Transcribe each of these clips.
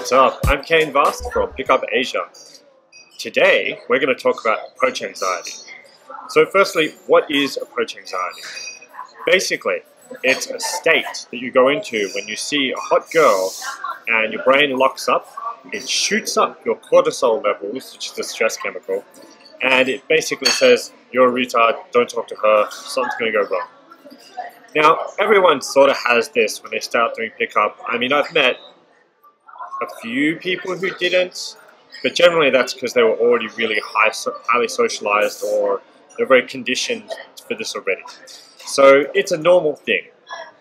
What's up? I'm Kane Vast from Pickup Asia. Today, we're going to talk about approach anxiety. So firstly, what is approach anxiety? Basically, it's a state that you go into when you see a hot girl and your brain locks up, it shoots up your cortisol levels, which is the stress chemical, and it basically says, you're a retard, don't talk to her, something's going to go wrong. Now, everyone sort of has this when they start doing pickup. I mean, I've met a few people who didn't, but generally that's because they were already really highly socialized, or they're very conditioned for this already. So it's a normal thing.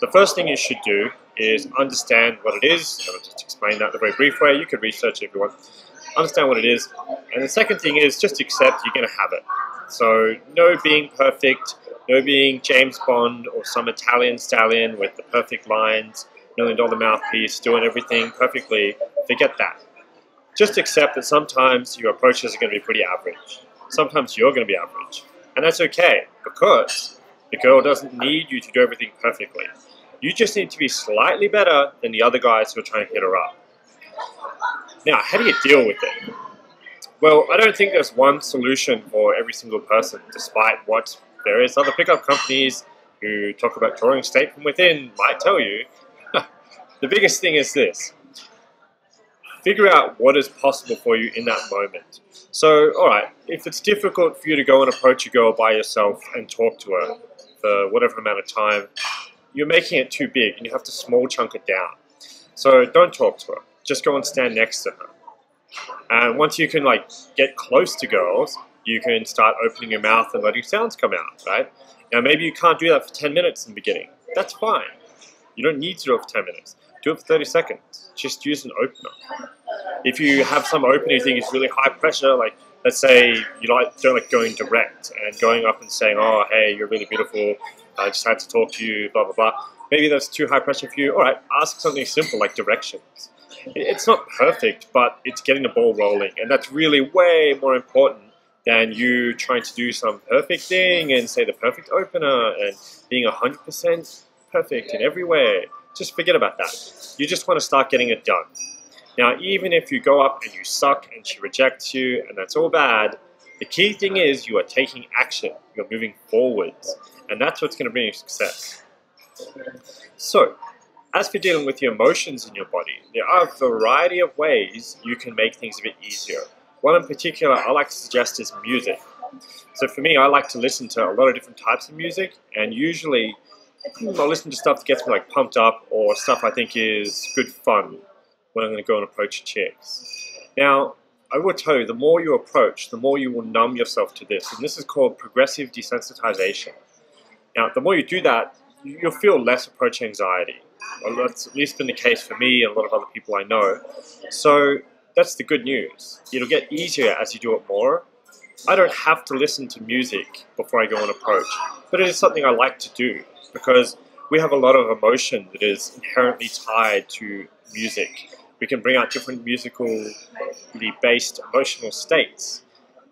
The first thing you should do is understand what it is. I'll just explain that in a very brief way. You could research it if you want. Understand what it is. And the second thing is just accept you're going to have it. So no being perfect, no being James Bond or some Italian stallion with the perfect lines, $1 million mouthpiece, doing everything perfectly. Forget that. Just accept that sometimes your approaches are going to be pretty average. Sometimes you're going to be average. And that's okay, because the girl doesn't need you to do everything perfectly. You just need to be slightly better than the other guys who are trying to hit her up. Now, how do you deal with it? Well, I don't think there's one solution for every single person, despite what various other pickup companies who talk about drawing state from within might tell you. The biggest thing is this. Figure out what is possible for you in that moment. So, alright, if it's difficult for you to go and approach a girl by yourself and talk to her for whatever amount of time, you're making it too big and you have to small chunk it down. So don't talk to her. Just go and stand next to her. And once you can get close to girls, you can start opening your mouth and letting sounds come out, right? Now maybe you can't do that for 10 minutes in the beginning. That's fine. You don't need to do it for 10 minutes. Do it for 30 seconds. Just use an opener. If you have some opener you think is really high pressure, like let's say you don't like going direct and going up and saying, oh, hey, you're really beautiful, I just had to talk to you, blah, blah, blah. Maybe that's too high pressure for you. All right, ask something simple like directions. It's not perfect, but it's getting the ball rolling. And that's really way more important than you trying to do some perfect thing and say the perfect opener and being 100% perfect in every way. Just forget about that. You just want to start getting it done. Now, even if you go up and you suck and she rejects you and that's all bad, the key thing is you are taking action. You're moving forwards. And that's what's going to bring you success. So, as for dealing with your emotions in your body, there are a variety of ways you can make things a bit easier. One in particular I like to suggest is music. So for me, I like to listen to a lot of different types of music, and usually I'll listen to stuff that gets me pumped up, or stuff I think is good fun when I'm going to go and approach chicks. Now, I will tell you, the more you approach, the more you will numb yourself to this, and this is called progressive desensitization. Now, the more you do that, you'll feel less approach anxiety. Well, that's at least been the case for me and a lot of other people I know. So that's the good news. It'll get easier as you do it more. I don't have to listen to music before I go and approach, but it is something I like to do because we have a lot of emotion that is inherently tied to music. We can bring out different musically based emotional states,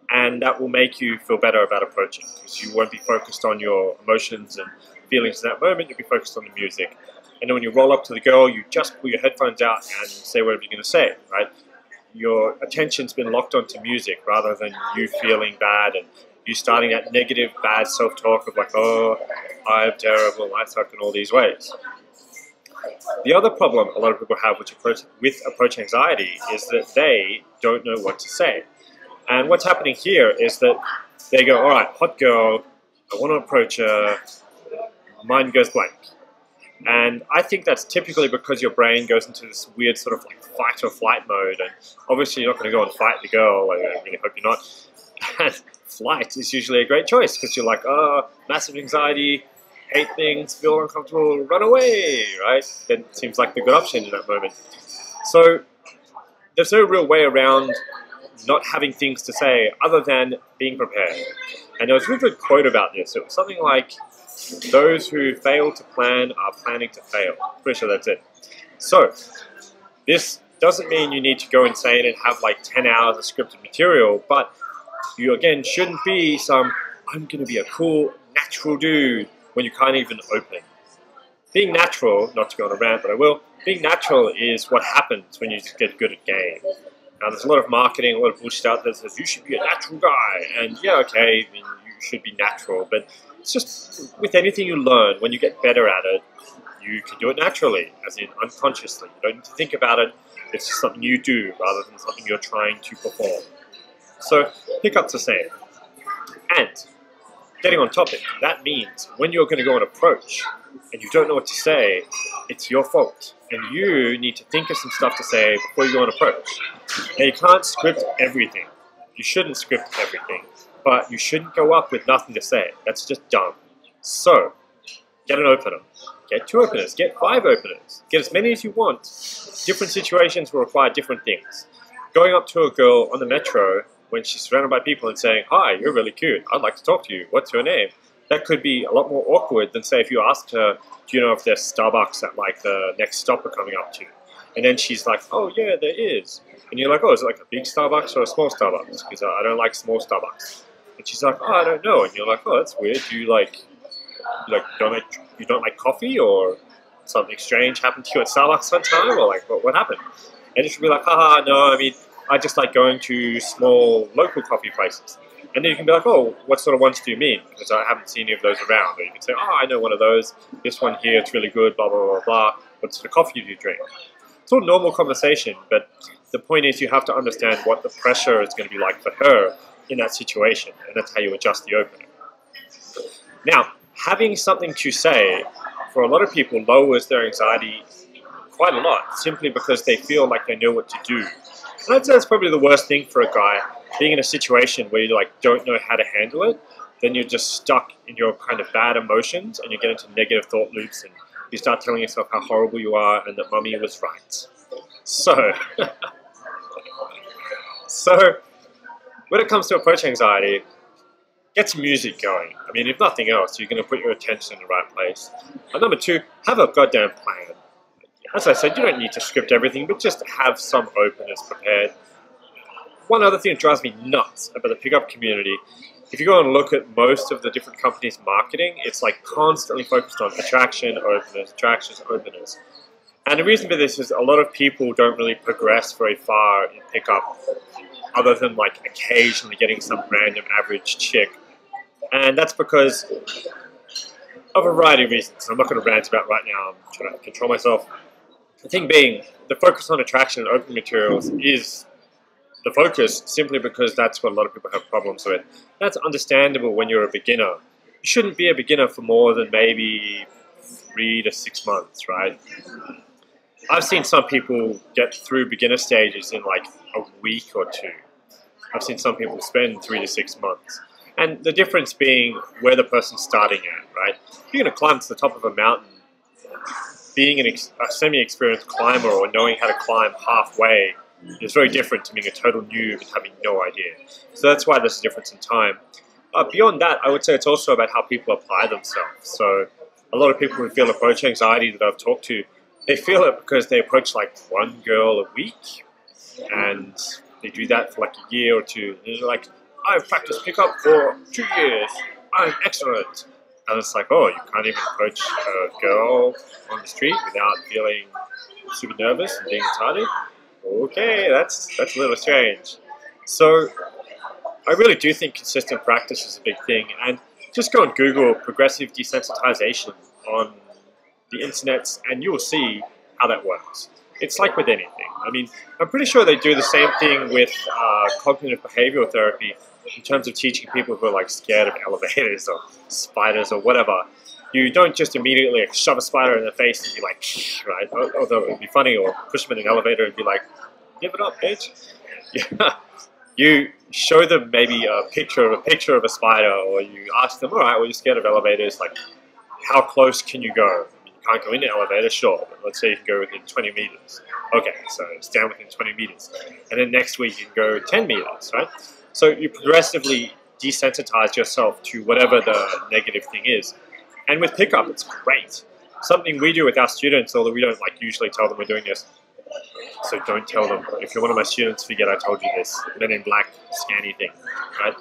and that will make you feel better about approaching because you won't be focused on your emotions and feelings in that moment. You'll be focused on the music. And then when you roll up to the girl, you just pull your headphones out and say whatever you're going to say, right? Your attention's been locked onto music rather than you feeling bad and you starting that negative, bad self-talk of oh, I'm terrible, I suck in all these ways. The other problem a lot of people have with approach anxiety is that they don't know what to say. And what's happening here is that they go, all right, hot girl, I want to approach her, mind goes blank. And I think that's typically because your brain goes into this weird sort of fight or flight mode. And obviously you're not going to go and fight the girl. I really hope you're not. And flight is usually a great choice because you're oh, massive anxiety, hate things, feel uncomfortable, run away, right? That seems like the good option in that moment. So there's no real way around not having things to say other than being prepared. And there was a really good quote about this. It was something like, those who fail to plan are planning to fail. Pretty sure that's it. So, this doesn't mean you need to go insane and have 10 hours of scripted material, but you again shouldn't be I'm going to be a cool, natural dude when you can't even open. being natural, not to go on a rant, but I will, being natural is what happens when you just get good at game. Now, there's a lot of marketing, a lot of bullshit out there that says, you should be a natural guy. And yeah, okay, I mean, you should be natural. But it's just, with anything you learn, when you get better at it, you can do it naturally, as in unconsciously. You don't need to think about it. It's just something you do rather than something you're trying to perform. So, pickup's the same. And, getting on topic, that means when you're going to go and approach and you don't know what to say, it's your fault. And you need to think of some stuff to say before you go and approach. Now, you can't script everything. You shouldn't script everything. But you shouldn't go up with nothing to say. That's just dumb. So, get an opener. Get 2 openers. Get 5 openers. Get as many as you want. Different situations will require different things. Going up to a girl on the metro when she's surrounded by people and saying, hi, you're really cute. I'd like to talk to you. What's your name? That could be a lot more awkward than, say, if you asked her, do you know if there's Starbucks at, like, the next stop we're coming up to? And then she's like, oh, yeah, there is. And you're like, oh, is it like a big Starbucks or a small Starbucks? Because I don't like small Starbucks. And she's like, oh, I don't know. And you're like, oh, that's weird. Do you don't like coffee, or something strange happened to you at Starbucks one time, or like what happened? And it should be like, haha, no, I mean, I just like going to small local coffee places. And then you can be like, oh, what sort of ones do you mean? Because I haven't seen any of those around. Or you can say, oh, I know one of those. This one here, it's really good, blah, blah, blah, blah. What sort of coffee do you drink? It's all normal conversation, but the point is you have to understand what the pressure is going to be like for her in that situation, and that's how you adjust the opening. Now, having something to say, for a lot of people, lowers their anxiety quite a lot, simply because they feel like they know what to do. And I'd say that's probably the worst thing for a guy, being in a situation where you don't know how to handle it. Then you're just stuck in your kind of bad emotions, and you get into negative thought loops, and you start telling yourself how horrible you are and that mummy was right. So, when it comes to approach anxiety, get some music going. I mean, if nothing else, you're going to put your attention in the right place. And number 2, have a goddamn plan. As I said, you don't need to script everything, but just have some openness prepared. One other thing that drives me nuts about the pickup community, if you go and look at most of the different companies' marketing, it's like constantly focused on attraction, openness, attractions, openness. And the reason for this is a lot of people don't really progress very far in pickup, other than like occasionally getting some random average chick. And that's because of a variety of reasons. I'm not going to rant about right now. I'm trying to control myself. The thing being, the focus on attraction and open materials is the focus simply because that's what a lot of people have problems with. That's understandable when you're a beginner. You shouldn't be a beginner for more than maybe 3 to 6 months, right? I've seen some people get through beginner stages in like a week or 2. I've seen some people spend 3 to 6 months. And the difference being where the person's starting at, right? If you're going to climb to the top of a mountain, being a semi-experienced climber or knowing how to climb halfway is very different to being a total noob and having no idea. So that's why there's a difference in time. Beyond that, I would say it's also about how people apply themselves. So a lot of people who feel approach anxiety that I've talked to, they feel it because they approach like one girl a week, and they do that for like a year or 2. And they're like, I've practiced pickup for 2 years. I'm excellent. And it's like, oh, you can't even approach a girl on the street without feeling super nervous and being retarded? Okay, that's a little strange. So I really do think consistent practice is a big thing. And just go and Google progressive desensitization on the internet, and you'll see how that works. It's like with anything. I mean, I'm pretty sure they do the same thing with cognitive behavioral therapy in terms of teaching people who are like scared of elevators or spiders or whatever. You don't just immediately like, shove a spider in their face and be like, right? Although it would be funny, or push them in an elevator and be like, give it up, bitch. Yeah. You show them maybe a picture of a spider, or you ask them, all right, well, you're scared of elevators, like, how close can you go? I mean, you can't go in an elevator, sure, but let's say you can go within 20 meters. Okay, so stand within 20 meters. And then next week you can go 10 meters, right? So you progressively desensitize yourself to whatever the negative thing is. And with pickup, it's great. Something we do with our students, although we don't like usually tell them we're doing this, so don't tell them. If you're one of my students, forget I told you this. Men in Black scanny thing, right?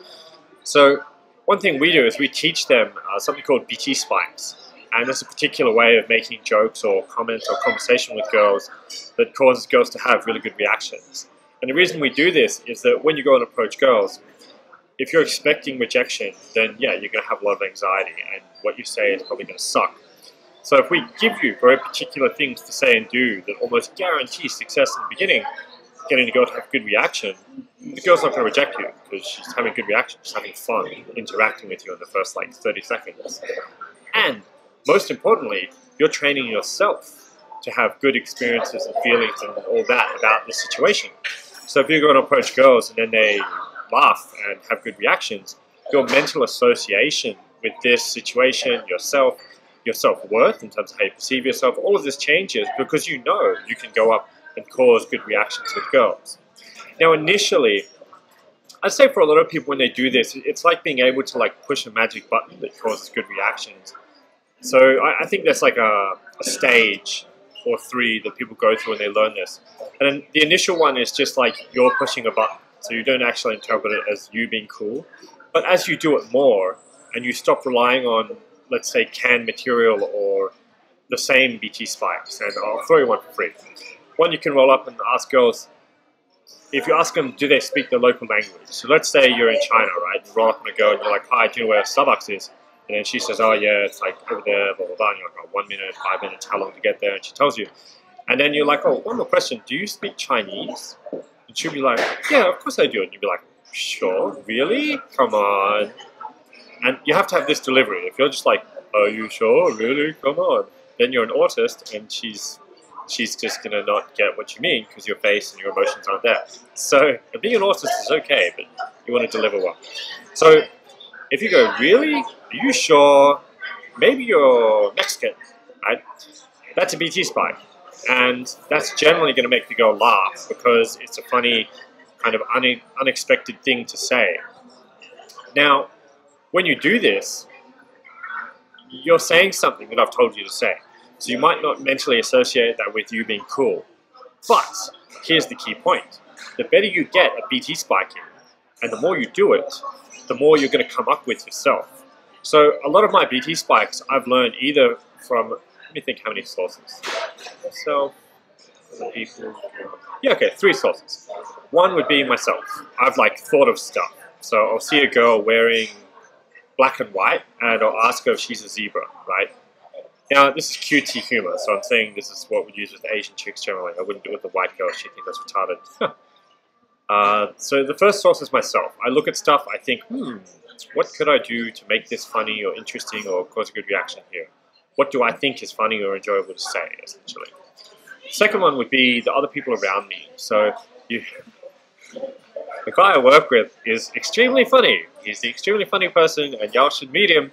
So one thing we do is we teach them something called BT spikes. And there's a particular way of making jokes or comments or conversation with girls that causes girls to have really good reactions. And the reason we do this is that when you go and approach girls, if you're expecting rejection, then yeah, you're going to have a lot of anxiety, and what you say is probably going to suck. So if we give you very particular things to say and do that almost guarantee success in the beginning, getting the girl to have a good reaction, the girl's not going to reject you because she's having a good reaction, she's having fun interacting with you in the first like 30 seconds. And most importantly, you're training yourself to have good experiences and feelings and all that about the situation. So if you're going to approach girls and then they laugh and have good reactions, your mental association with this situation, yourself, your self-worth in terms of how you perceive yourself, all of this changes because you know you can go up and cause good reactions with girls. Now initially, I'd say for a lot of people when they do this, it's like being able to like push a magic button that causes good reactions. So I think there's like a stage or 3 that people go through when they learn this. And then the initial one is just like you're pushing a button. So you don't actually interpret it as you being cool. But as you do it more and you stop relying on, let's say, canned material or the same BT spikes, and I'll throw you one for free. One, you can roll up and ask girls, if you ask them, do they speak the local language? So let's say you're in China, right? You roll up on a girl and you're like, hi, do you know where Starbucks is? And then she says, oh yeah, it's like over there, blah, blah, blah. And you're like, oh, 1 minute, 5 minutes, how long to get there? And she tells you. And then you're like, oh, one more question. Do you speak Chinese? And she'll be like, yeah, of course I do. And you'll be like, sure, really? Come on. And you have to have this delivery. If you're just like, are you sure? Really? Come on. Then you're an autist and she's just going to not get what you mean because your face and your emotions aren't there. So being an autist is okay, but you want to deliver well. So if you go, really? Are you sure? Maybe you're Mexican, right? That's a BT spike. And that's generally going to make the girl laugh because it's a funny, kind of unexpected thing to say. Now, when you do this, you're saying something that I've told you to say. So you might not mentally associate that with you being cool. But here's the key point. The better you get at BT spiking, and the more you do it, the more you're going to come up with yourself. So a lot of my BT spikes I've learned either from, let me think how many sources. Myself, other people. Yeah, okay, 3 sources. One would be myself. I've like thought of stuff. So I'll see a girl wearing black and white, and I'll ask her if she's a zebra, right? Now, this is QT humor, so I'm saying this is what we use with Asian chicks generally. I wouldn't do it with a white girl, she'd think that's retarded. So the first source is myself. I look at stuff, I think, what could I do to make this funny or interesting or cause a good reaction here? What do I think is funny or enjoyable to say, essentially? Second one would be the other people around me. So the guy I work with is extremely funny. He's the extremely funny person, and y'all should meet him.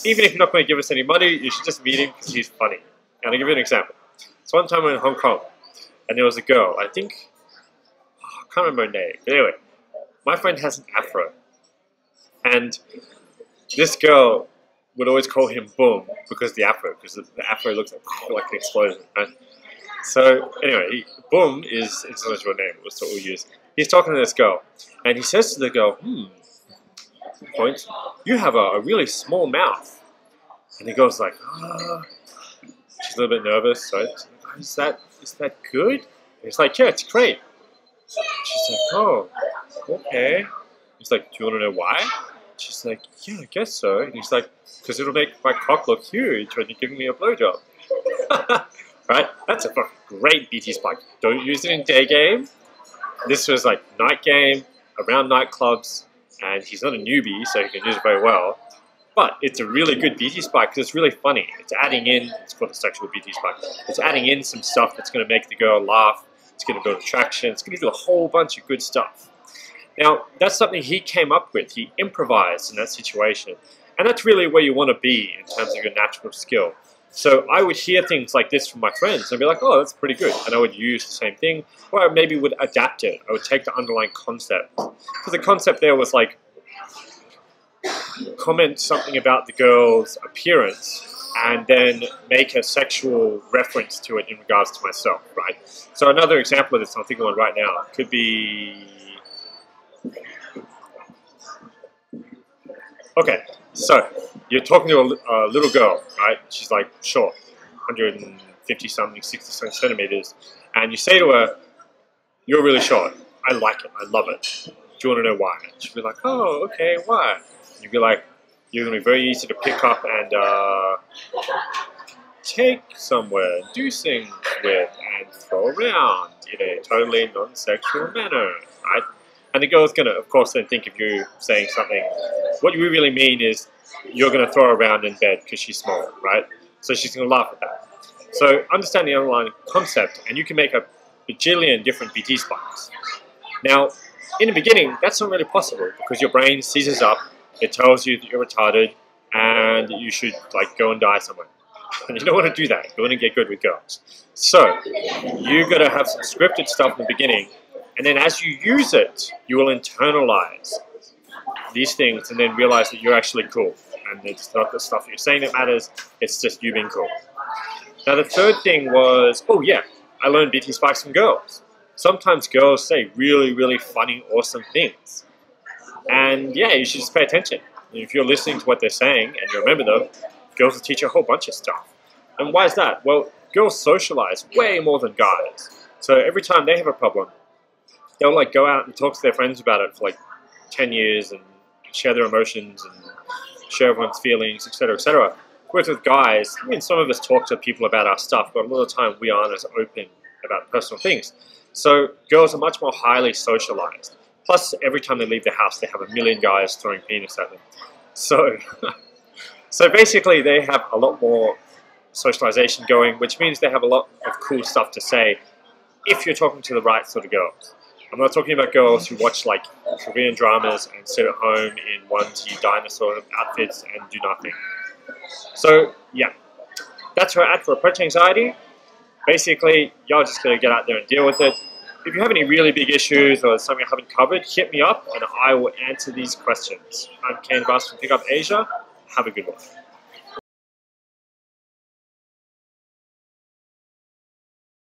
Even if you're not going to give us any money, you should just meet him because he's funny. And I'll give you an example. So one time we were in Hong Kong, and there was a girl, I think, I can't remember her name. But anyway, my friend has an afro. And this girl would always call him Boom because the afro looks like an explosion. Right? So anyway, Boom is his real name, was what we use. He's talking to this girl, and he says to the girl, point, you have a really small mouth. And the girl's like, she's a little bit nervous, right? Is that good? And he's like, yeah, it's great. She's like, oh, okay. He's like, do you want to know why? She's like, yeah, I guess so. And he's like, because it'll make my cock look huge when you're giving me a blowjob. Right? That's a fucking great BT spike. Don't use it in day game. This was like night game, around nightclubs, and he's not a newbie, so he can use it very well. But it's a really good BT spike because it's really funny. It's adding in, it's called a sexual BT spike. It's adding in some stuff that's going to make the girl laugh. It's going to build attraction. It's going to do a whole bunch of good stuff. Now, that's something he came up with. He improvised in that situation. And that's really where you want to be in terms of your natural skill. So I would hear things like this from my friends and be like, oh, that's pretty good. And I would use the same thing. Or I maybe would adapt it. I would take the underlying concept. So the concept there was like, comment something about the girl's appearance and then make a sexual reference to it in regards to myself, right? So another example of this I'm thinking of right now could be... Okay, So, you're talking to a little girl, right? She's like short, 150 something, 60 something centimeters, and you say to her, "You're really short. I like it. I love it. Do you want to know why?" And she'll be like, "Oh, okay, why?" You'd be like, "You're going to be very easy to pick up and take somewhere, do things with, and throw around in a totally non-sexual manner, right?" And the girl's going to, of course, then think of you saying something. What you really mean is you're going to throw her around in bed because she's small, right? So she's going to laugh at that. So understand the underlying concept, and you can make a bajillion different BT spikes. Now, in the beginning, that's not really possible because your brain seizes up, it tells you that you're retarded, and you should like go and die somewhere. And you don't want to do that. You want to get good with girls. So you've got to have some scripted stuff in the beginning, and then as you use it, you will internalize these things and then realize that you're actually cool. And it's not the stuff you're saying that matters, it's just you being cool. Now the third thing was, oh yeah, I learned BT spikes from girls. Sometimes girls say really, really funny, awesome things. And yeah, you should just pay attention. And if you're listening to what they're saying and you remember them, girls will teach you a whole bunch of stuff. And why is that? Well, girls socialize way more than guys. So every time they have a problem, they'll like go out and talk to their friends about it for like 10 years and share their emotions and share everyone's feelings, etc., etc. Whereas with guys, I mean, some of us talk to people about our stuff, but a lot of the time we aren't as open about personal things. So girls are much more highly socialized. Plus, every time they leave the house, they have a million guys throwing penis at them. So, so basically, they have a lot more socialization going, which means they have a lot of cool stuff to say if you're talking to the right sort of girls. I'm not talking about girls who watch like Korean dramas and sit at home in onesie dinosaur outfits and do nothing. So yeah, that's where we're at for approach anxiety. Basically, y'all just gotta get out there and deal with it. If you have any really big issues or something I haven't covered, hit me up and I will answer these questions. I'm Kane Bass from Pick Up Asia. Have a good one.